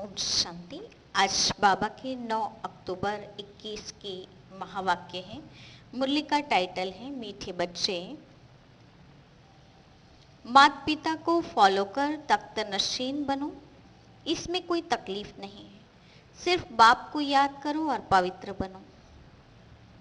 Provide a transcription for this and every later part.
ओम शांति। आज बाबा के 9 अक्टूबर 21 की महावाक्य है। मुरली का टाइटल है मीठे बच्चे। माता पिता को फॉलो कर तख्त नशीन बनो, इसमें कोई तकलीफ नहीं है। सिर्फ बाप को याद करो और पवित्र बनो।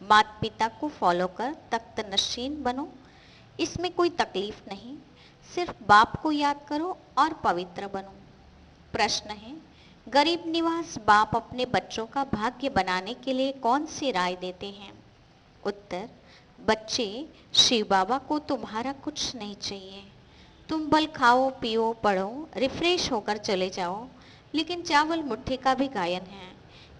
माता पिता को फॉलो कर तख्त नशीन बनो, इसमें कोई तकलीफ नहीं। सिर्फ बाप को याद करो और पवित्र बनो। प्रश्न है, गरीब निवास बाप अपने बच्चों का भाग्य बनाने के लिए कौन सी राय देते हैं? उत्तर, बच्चे, शिव बाबा को तुम्हारा कुछ नहीं चाहिए। तुम बल खाओ, पियो, पढ़ो, रिफ्रेश होकर चले जाओ, लेकिन चावल मुट्ठी का भी गायन है।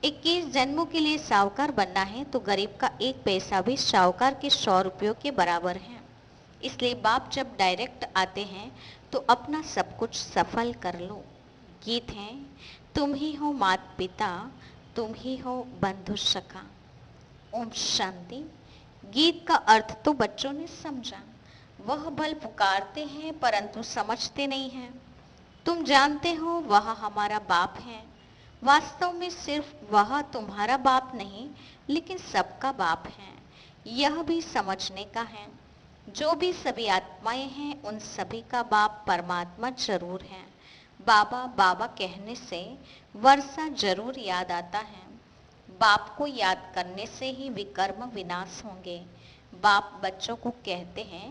21 जन्मों के लिए साहूकार बनना है तो गरीब का एक पैसा भी साहूकार के 100 रुपयों के बराबर है। इसलिए बाप जब डायरेक्ट आते हैं तो अपना सब कुछ सफल कर लो। गीत है, तुम ही हो माता पिता, तुम ही हो बंधु सखा। ओम शांति। गीत का अर्थ तो बच्चों ने समझा। वह बल पुकारते हैं परंतु समझते नहीं हैं। तुम जानते हो वह हमारा बाप है। वास्तव में सिर्फ वह तुम्हारा बाप नहीं, लेकिन सबका बाप है। यह भी समझने का है। जो भी सभी आत्माएं हैं उन सभी का बाप परमात्मा जरूर है। बाबा बाबा कहने से वर्षा जरूर याद आता है। बाप को याद करने से ही विकर्म विनाश होंगे। बाप बच्चों को कहते हैं,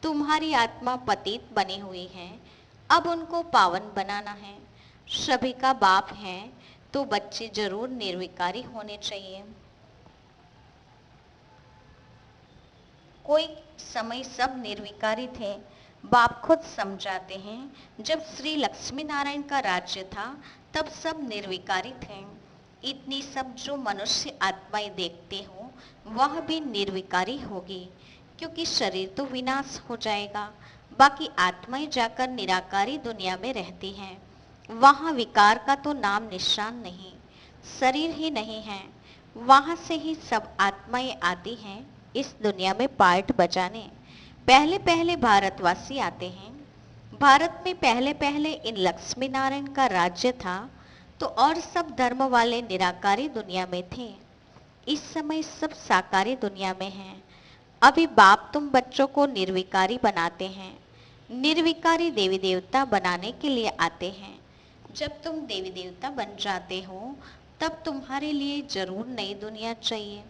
तुम्हारी आत्मा पतित बनी हुई है, अब उनको पावन बनाना है। सभी का बाप है तो बच्चे जरूर निर्विकारी होने चाहिए। कोई समय सब निर्विकारी थे। बाप खुद समझाते हैं, जब श्री लक्ष्मी नारायण का राज्य था तब सब निर्विकारी थे। इतनी सब जो मनुष्य आत्माएं देखते हो वह भी निर्विकारी होगी, क्योंकि शरीर तो विनाश हो जाएगा। बाकी आत्माएं जाकर निराकारी दुनिया में रहती हैं। वहाँ विकार का तो नाम निशान नहीं, शरीर ही नहीं है। वहाँ से ही सब आत्माएं आती हैं इस दुनिया में पार्ट बजाने। पहले पहले भारतवासी आते हैं। भारत में पहले पहले इन लक्ष्मी नारायण का राज्य था तो और सब धर्म वाले निराकारी दुनिया में थे। इस समय सब साकारी दुनिया में हैं। अभी बाप तुम बच्चों को निर्विकारी बनाते हैं। निर्विकारी देवी देवता बनाने के लिए आते हैं। जब तुम देवी देवता बन जाते हो तब तुम्हारे लिए जरूर नई दुनिया चाहिए।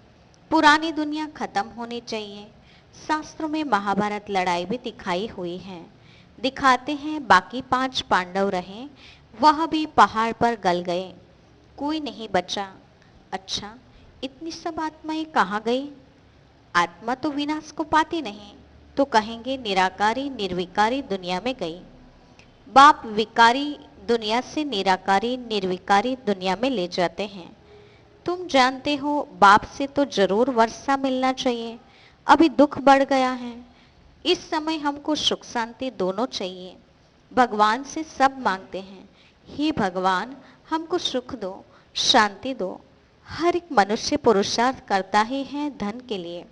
पुरानी दुनिया खत्म होनी चाहिए। शास्त्रों में महाभारत लड़ाई भी दिखाई हुई है। दिखाते हैं बाकी 5 पांडव रहे, वह भी पहाड़ पर गल गए, कोई नहीं बचा। अच्छा, इतनी सब आत्माएं कहाँ गई? आत्मा तो विनाश को पाती नहीं, तो कहेंगे निराकारी निर्विकारी दुनिया में गई। बाप विकारी दुनिया से निराकारी निर्विकारी दुनिया में ले जाते हैं। तुम जानते हो बाप से तो जरूर वर्षा मिलना चाहिए। अभी दुख बढ़ गया है। इस समय हमको सुख शांति दोनों चाहिए। भगवान से सब मांगते हैं, हे भगवान हमको सुख दो, शांति दो। हर एक मनुष्य पुरुषार्थ करता ही है धन के लिए।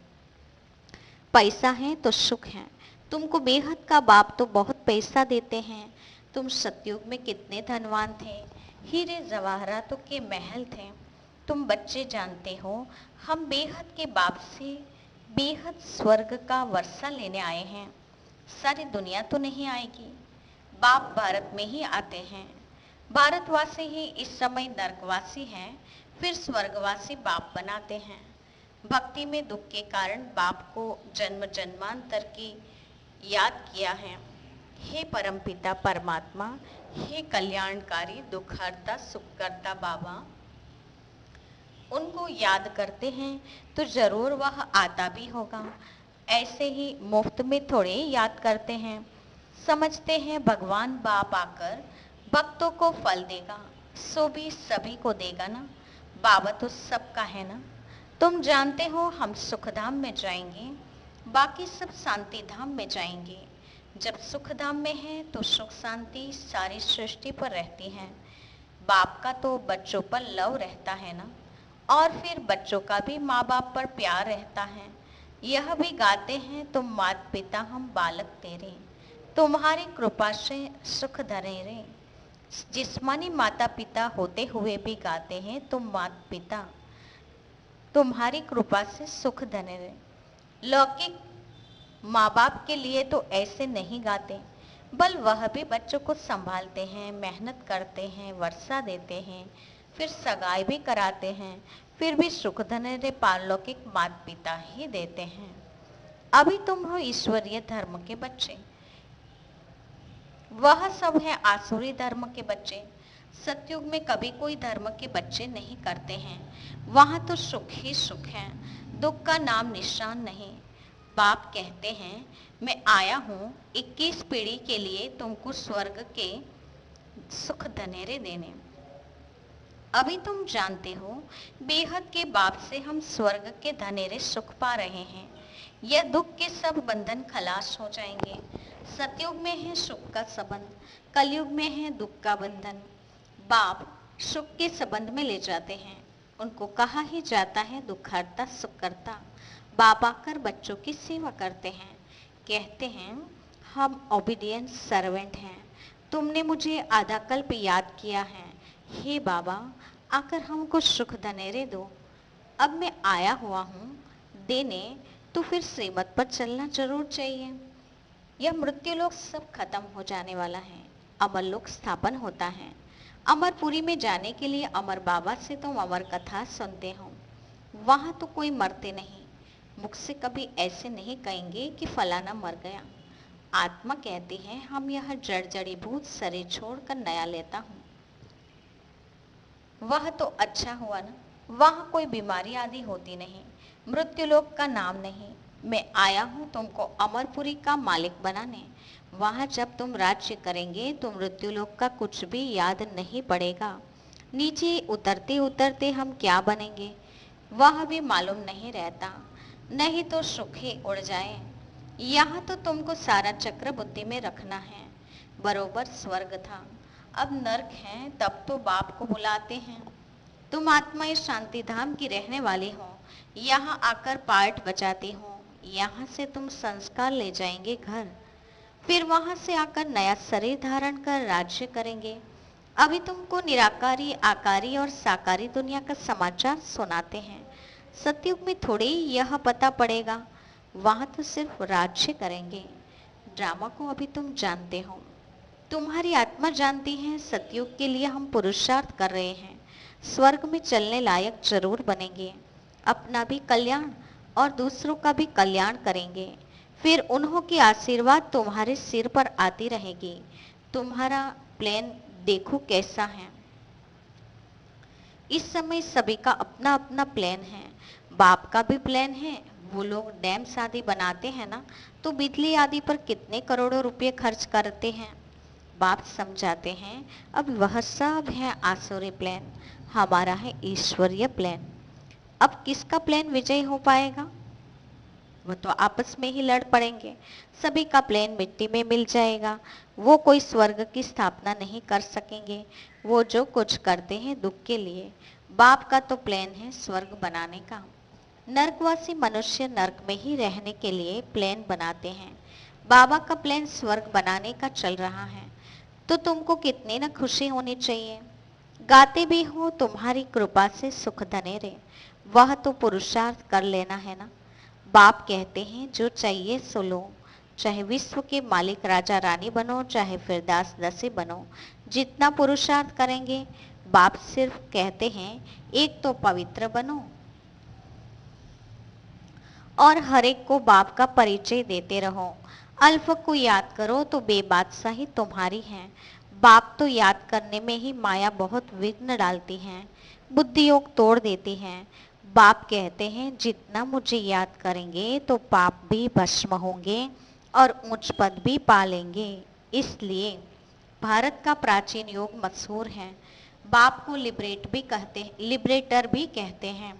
पैसा है तो सुख है। तुमको बेहद का बाप तो बहुत पैसा देते हैं। तुम सतयुग में कितने धनवान थे, हीरे जवाहरातों के महल थे। तुम बच्चे जानते हो हम बेहद के बाप से बेहद स्वर्ग का वर्षा लेने आए हैं। सारी दुनिया तो नहीं आएगी। बाप भारत में ही आते हैं। भारतवासी ही इस समय नरकवासी हैं, फिर स्वर्गवासी बाप बनाते हैं। भक्ति में दुख के कारण बाप को जन्म जन्मांतर की याद किया है। हे परमपिता परमात्मा, हे कल्याणकारी दुखहर्ता सुखकर्ता बाबा, उनको याद करते हैं तो जरूर वह आता भी होगा। ऐसे ही मुफ्त में थोड़े याद करते हैं। समझते हैं भगवान बाप आकर भक्तों को फल देगा, सो भी सभी को देगा ना। बाबा तो सबका है ना। तुम जानते हो हम सुखधाम में जाएंगे, बाकी सब शांति धाम में जाएंगे। जब सुखधाम में है तो सुख शांति सारी सृष्टि पर रहती है। बाप का तो बच्चों पर लव रहता है ना, और फिर बच्चों का भी माँ बाप पर प्यार रहता है। यह भी गाते हैं, तुम माता पिता हम बालक तेरे, तुम्हारी कृपा से सुख धरे रे। जिस्मानी माता पिता होते हुए भी गाते हैं, तुम माता पिता तुम्हारी कृपा से सुख धने रहे। लौकिक माँ बाप के लिए तो ऐसे नहीं गाते, बल वह भी बच्चों को संभालते हैं, मेहनत करते हैं, वर्षा देते हैं, फिर सगाई भी कराते हैं, फिर भी सुख धने पारलौकिक माता पिता ही देते हैं। अभी तुम हो ईश्वरीय धर्म के बच्चे, वह सब है आसुरी धर्म के बच्चे। सतयुग में कभी कोई धर्म के बच्चे नहीं करते हैं, वहां तो सुख ही सुख है, दुख का नाम निशान नहीं। बाप कहते हैं मैं आया हूँ 21 पीढ़ी के लिए तुमको स्वर्ग के सुख धनेरे देने। अभी तुम जानते हो बेहद के बाप से हम स्वर्ग के धनेरे सुख पा रहे हैं। यह दुख के सब बंधन खलास हो जाएंगे। सतयुग में है सुख का संबंध, कलयुग में है दुख का बंधन। बाप सुख के संबंध में ले जाते हैं, उनको कहा ही जाता है दुखहर्ता सुखकर्ता। बाप आकर बच्चों की सेवा करते हैं, कहते हैं हम ओबीडियंट सर्वेंट हैं, तुमने मुझे आधा कल्प याद किया है, हे बाबा आकर हमको सुख धनेरे दो। अब मैं आया हुआ हूँ देने, तो फिर श्रीमत पर चलना जरूर चाहिए। यह मृत्यु लोक सब खत्म हो जाने वाला है, अमर लोक स्थापन होता है। अमरपुरी में जाने के लिए अमर बाबा से तुम अमर कथा सुनते हो, वहां तो कोई मरते नहीं, मुख से कभी ऐसे नहीं कहेंगे कि फलाना मर गया। आत्मा कहती है हम यह जड़ जड़ीभूत शरीर छोड़कर नया लेता हूँ। वह तो अच्छा हुआ ना, वहां कोई बीमारी आदि होती नहीं, मृत्युलोक का नाम नहीं। मैं आया हूँ तुमको अमरपुरी का मालिक बनाने। वहां जब तुम राज्य करेंगे तो मृत्युलोक का कुछ भी याद नहीं पड़ेगा। नीचे उतरते उतरते हम क्या बनेंगे वह भी मालूम नहीं रहता, नहीं तो सुख ही उड़ जाए। यहाँ तो तुमको सारा चक्र बुद्धि में रखना है। बरोबर स्वर्ग था, अब नर्क है, तब तो बाप को बुलाते हैं। तुम आत्माएं शांति धाम की रहने वाली हो, यहाँ आकर पार्ट बजाती हो। यहाँ से तुम संस्कार ले जाएंगे घर, फिर वहां से आकर नया शरीर धारण कर राज्य करेंगे। अभी तुमको निराकारी आकारी और साकारी दुनिया का समाचार सुनाते हैं। सतयुग में थोड़ी यह पता पड़ेगा, वहां तो सिर्फ राज्य करेंगे। ड्रामा को अभी तुम जानते हो, तुम्हारी आत्मा जानती है सतयुग के लिए हम पुरुषार्थ कर रहे हैं, स्वर्ग में चलने लायक जरूर बनेंगे, अपना भी कल्याण और दूसरों का भी कल्याण करेंगे। फिर उन्हों की आशीर्वाद तुम्हारे सिर पर आती रहेगी। तुम्हारा प्लान देखो कैसा है। इस समय सभी का अपना अपना प्लान है, बाप का भी प्लान है। वो लोग डैम आदि बनाते हैं ना, तो बिजली आदि पर कितने करोड़ों रुपए खर्च करते हैं। बाप समझाते हैं अब वह सब है आसुरी प्लान, हमारा है ईश्वरीय प्लान। अब किसका प्लान विजय हो पाएगा, वो तो आपस में ही लड़ पड़ेंगे, सभी का प्लान मिट्टी में मिल जाएगा। वो कोई स्वर्ग की स्थापना नहीं कर सकेंगे, वो जो कुछ करते हैं दुख के लिए। बाप का तो प्लान है स्वर्ग बनाने का। नर्कवासी मनुष्य नर्क में ही रहने के लिए प्लान बनाते हैं, बाबा का प्लान स्वर्ग बनाने का चल रहा है। तो तुमको कितनी न खुशी होनी चाहिए। गाते भी हो तुम्हारी कृपा से सुख धनेरे, वह तो पुरुषार्थ कर लेना है ना। बाप कहते हैं जो चाहिए सो लो, चाहे विश्व के मालिक राजा रानी बनो, चाहे फिर दास दासी बनो, जितना पुरुषार्थ करेंगे। बाप सिर्फ कहते हैं एक तो पवित्र बनो और हर एक को बाप का परिचय देते रहो। अल्फ को याद करो तो बेबादशाही तुम्हारी है। बाप तो याद करने में ही माया बहुत विघ्न डालती है, बुद्धि योग तोड़ देती है। बाप कहते हैं जितना मुझे याद करेंगे तो पाप भी भस्म होंगे और उच्च पद भी पा लेंगे। इसलिए भारत का प्राचीन योग मशहूर है। बाप को लिबरेटर भी कहते हैं।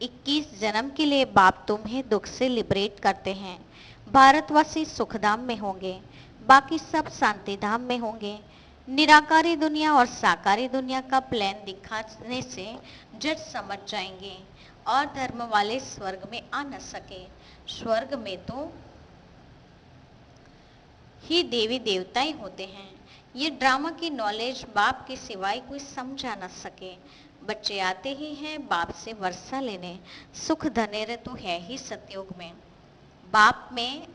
21 जन्म के लिए बाप तुम्हें दुख से लिबरेट करते हैं। भारतवासी सुखधाम में होंगे, बाकी सब शांति धाम में होंगे। निराकारी दुनिया और साकारी दुनिया का प्लान दिखाने से जज समझ जाएंगे और धर्म वाले स्वर्ग में आ न सके। स्वर्ग में तो ही देवी देवता ही होते हैं, ये ड्रामा की नॉलेज बाप के सिवाय कोई समझा न सके। बच्चे आते ही हैं बाप से वर्षा लेने, सुख धनेरे तो है ही सतयुग में। बाप में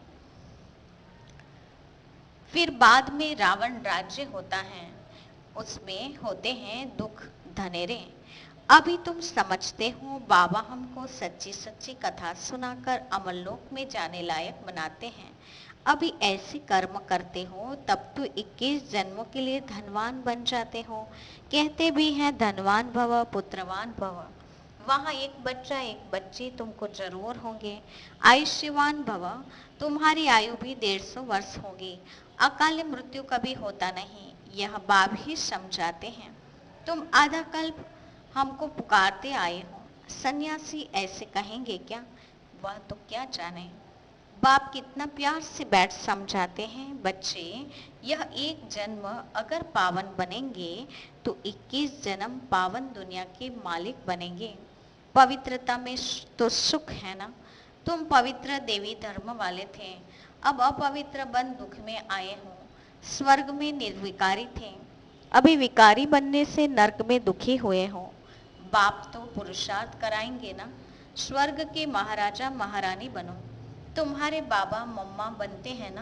फिर बाद में रावण राज्य होता है, उसमें होते हैं दुख धनेरे। अभी तुम समझते हो बाबा हमको सच्ची सच्ची कथा सुनाकर अमरलोक में जाने लायक बनाते हैं। अभी ऐसे कर्म करते हो तब तो 21 जन्मों के लिए धनवान बन जाते हो। कहते भी हैं धनवान भव पुत्रवान भव। वहाँ एक बच्चा एक बच्ची तुमको जरूर होंगे। आयुष्यवान भव, तुम्हारी आयु भी 150 वर्ष होगी। अकाल मृत्यु कभी होता नहीं, यह बाप ही समझाते हैं। तुम आधा कल्प हमको पुकारते आए हो, सन्यासी ऐसे कहेंगे क्या? वह तो क्या जाने। बाप कितना प्यार से बैठ समझाते हैं, बच्चे यह एक जन्म अगर पावन बनेंगे तो 21 जन्म पावन दुनिया के मालिक बनेंगे। पवित्रता में तो सुख है ना। तुम पवित्र देवी धर्म वाले थे, अब अपवित्र बन दुख में आए हो। स्वर्ग में निर्विकारी थे, अभी विकारी बनने से नरक में दुखी हुए हो। बाप तो पुरुषार्थ कराएंगे ना, स्वर्ग के महाराजा महारानी बनो। तुम्हारे बाबा मम्मा बनते हैं ना,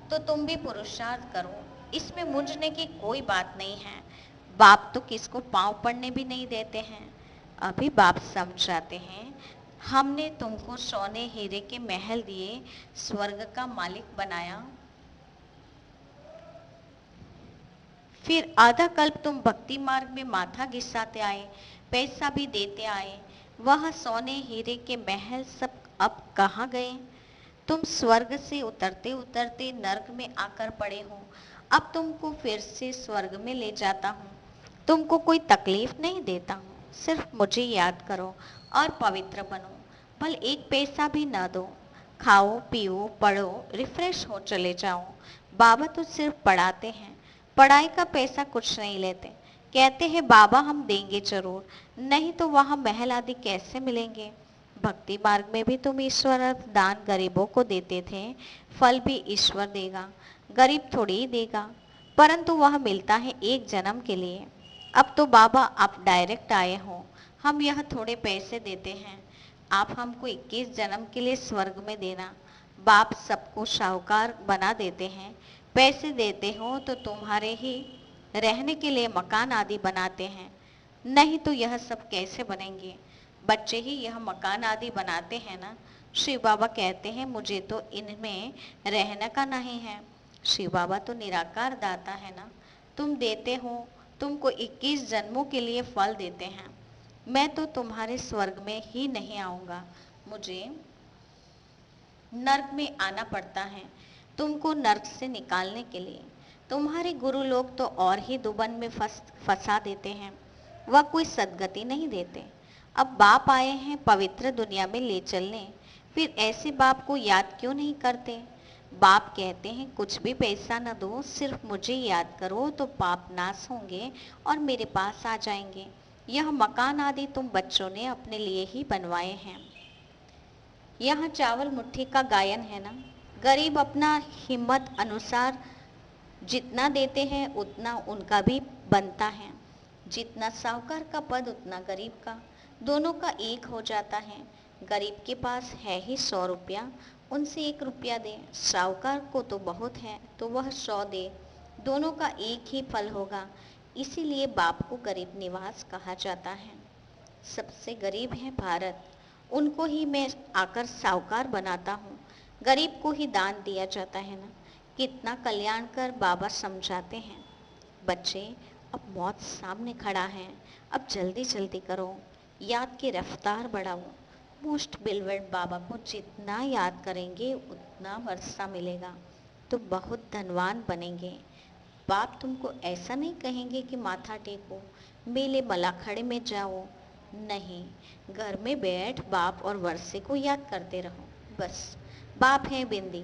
तो तुम भी पुरुषार्थ करो, इसमें मुझने की कोई बात नहीं है। बाप तो किसको पांव पड़ने भी नहीं देते हैं। अभी बाप समझाते हैं, हमने तुमको सोने हीरे के महल दिए, स्वर्ग का मालिक बनाया। फिर आधा कल्प तुम भक्ति मार्ग में माथा घिसाते आए, पैसा भी देते आए। वह सोने हीरे के महल सब अब कहाँ गए? तुम स्वर्ग से उतरते उतरते नर्क में आकर पड़े हो। अब तुमको फिर से स्वर्ग में ले जाता हूँ। तुमको कोई तकलीफ नहीं देता हूँ, सिर्फ मुझे याद करो और पवित्र बनो। भले एक पैसा भी ना दो, खाओ पियो पढ़ो रिफ्रेश हो चले जाओ। बाबा तो सिर्फ पढ़ाते हैं, पढ़ाई का पैसा कुछ नहीं लेते। कहते हैं बाबा हम देंगे जरूर, नहीं तो वहाँ महल आदि कैसे मिलेंगे। भक्ति मार्ग में भी तुम ईश्वर दान गरीबों को देते थे, फल भी ईश्वर देगा, गरीब थोड़ी ही देगा, परंतु वह मिलता है एक जन्म के लिए। अब तो बाबा आप डायरेक्ट आए हो, हम यह थोड़े पैसे देते हैं, आप हमको 21 जन्म के लिए स्वर्ग में देना। बाप सबको साहूकार बना देते हैं, पैसे देते हो तो तुम्हारे ही रहने के लिए मकान आदि बनाते हैं, नहीं तो यह सब कैसे बनेंगे। बच्चे ही यह मकान आदि बनाते हैं ना। शिव बाबा कहते हैं मुझे तो इनमें रहने का नहीं है। शिव बाबा तो निराकार दाता है ना, तुम देते हो, तुमको 21 जन्मों के लिए फल देते हैं। मैं तो तुम्हारे स्वर्ग में ही नहीं आऊंगा, मुझे नर्क में आना पड़ता है तुमको नर्क से निकालने के लिए। तुम्हारे गुरु लोग तो और ही दुबन में फंसा देते हैं, वह कोई सदगति नहीं देते। अब बाप आए हैं पवित्र दुनिया में ले चलने, फिर ऐसे बाप को याद क्यों नहीं करते। बाप कहते हैं कुछ भी पैसा न दो, सिर्फ मुझे याद करो तो पाप नाश होंगे और मेरे पास आ जाएंगे। यह मकान आदि तुम बच्चों ने अपने लिए ही बनवाए हैं। यहाँ चावल मुट्ठी का गायन है ना, गरीब अपना हिम्मत अनुसार जितना देते हैं उतना उनका भी बनता है। जितना साहूकार का पद उतना गरीब का, दोनों का एक हो जाता है। गरीब के पास है ही 100 रुपया, उनसे 1 रुपया दे, साहूकार को तो बहुत है तो वह 100 दे, दोनों का एक ही फल होगा। इसीलिए बाप को गरीब निवास कहा जाता है। सबसे गरीब है भारत, उनको ही मैं आकर साहूकार बनाता हूँ। गरीब को ही दान दिया जाता है ना, कितना कल्याण कर बाबा समझाते हैं। बच्चे अब मौत सामने खड़ा है, अब जल्दी जल्दी करो, याद की रफ्तार बढ़ाओ। मोस्ट बिलवर्ड बाबा को जितना याद करेंगे उतना वर्षा मिलेगा, तो बहुत धनवान बनेंगे। बाप तुमको ऐसा नहीं कहेंगे कि माथा टेको, मेले मलाखड़े में जाओ, नहीं, घर में बैठ बाप और वर्षे को याद करते रहो बस। बाप है बिंदी,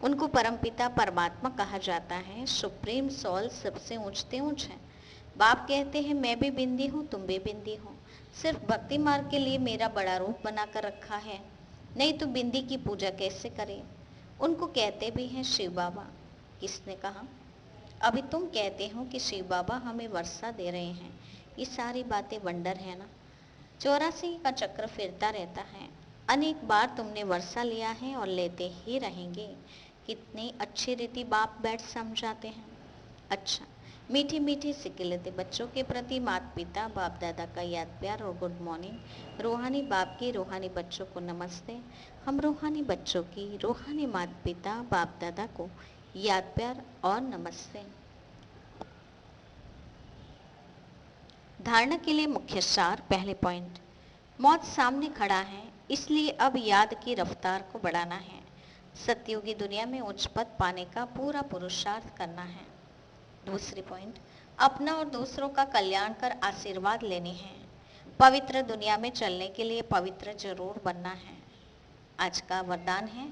उनको परमपिता परमात्मा कहा जाता है, सुप्रीम सोल सबसे ऊंचते ऊंच है। बाप कहते हैं मैं भी बिंदी हूँ तुम भी बिंदी हो, सिर्फ भक्ति मार्ग के लिए मेरा बड़ा रूप बनाकर रखा है, नहीं तो बिंदी की पूजा कैसे करें। उनको कहते भी हैं शिव बाबा। किसने कहा? अभी तुम कहते हो कि शिव बाबा हमें वर्षा दे रहे हैं, ये सारी बातें वंडर है ना। 84 का चक्र फिरता रहता है। अनेक बार तुमने वर्षा लिया है और लेते ही रहेंगे। कितनी अच्छी रीति बाप बैठ समझाते हैं। अच्छा, मीठी मीठी सिकिलते बच्चों के प्रति माता पिता बाप दादा का याद प्यार और गुड मॉर्निंग। रूहानी बाप की रूहानी बच्चों को नमस्ते। हम रूहानी बच्चों की रूहानी माता पिता बाप दादा को याद प्यार और नमस्ते। धारणा के लिए मुख्य सार। पहले पॉइंट, मौत सामने खड़ा है, इसलिए अब याद की रफ्तार को बढ़ाना है। सतयुगी दुनिया में उच्च पद पाने का पूरा पुरुषार्थ करना है। दूसरी पॉइंट, अपना और दूसरों का कल्याण कर आशीर्वाद लेने हैं। पवित्र दुनिया में चलने के लिए पवित्र जरूर बनना है। आज का वरदान है,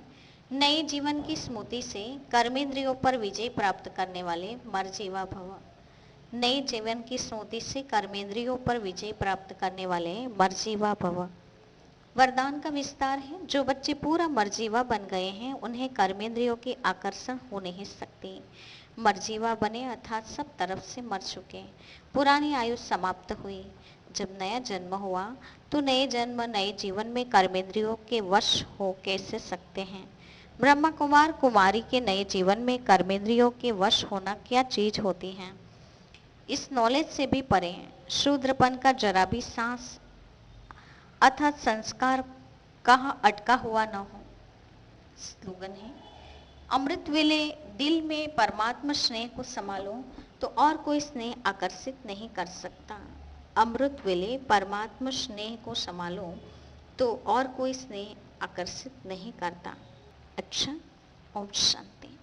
नए जीवन की स्मृति से कर्मेंद्रियों पर विजय प्राप्त करने वाले मर्जीवा भव। नए जीवन की स्मृति से कर्मेंद्रियों पर विजय प्राप्त करने वाले मर्जीवा भव। वरदान का विस्तार है, जो बच्चे पूरा मर्जीवा बन गए हैं उन्हें कर्मेंद्रियों के आकर्षण हो नहीं सकती। मर्जीवा बने अर्थात सब तरफ से मर चुके, पुरानी आयु समाप्त हुई। जब नया जन्म हुआ तो नए जन्म नए जीवन में कर्मेंद्रियों के वश हो कैसे सकते हैं। ब्रह्मा कुमार कुमारी के नए जीवन में कर्मेंद्रियों के वश होना क्या चीज होती है, इस नॉलेज से भी परे शूद्रपन का जरा भी सांस अर्थात संस्कार कहाँ अटका हुआ न हो। स्लोगन है, अमृत वेले दिल में परमात्मा स्नेह को संभालो तो और कोई स्नेह आकर्षित नहीं कर सकता। अमृत वेले परमात्मा स्नेह को संभालो तो और कोई स्नेह आकर्षित नहीं करता। अच्छा, ओम शांति।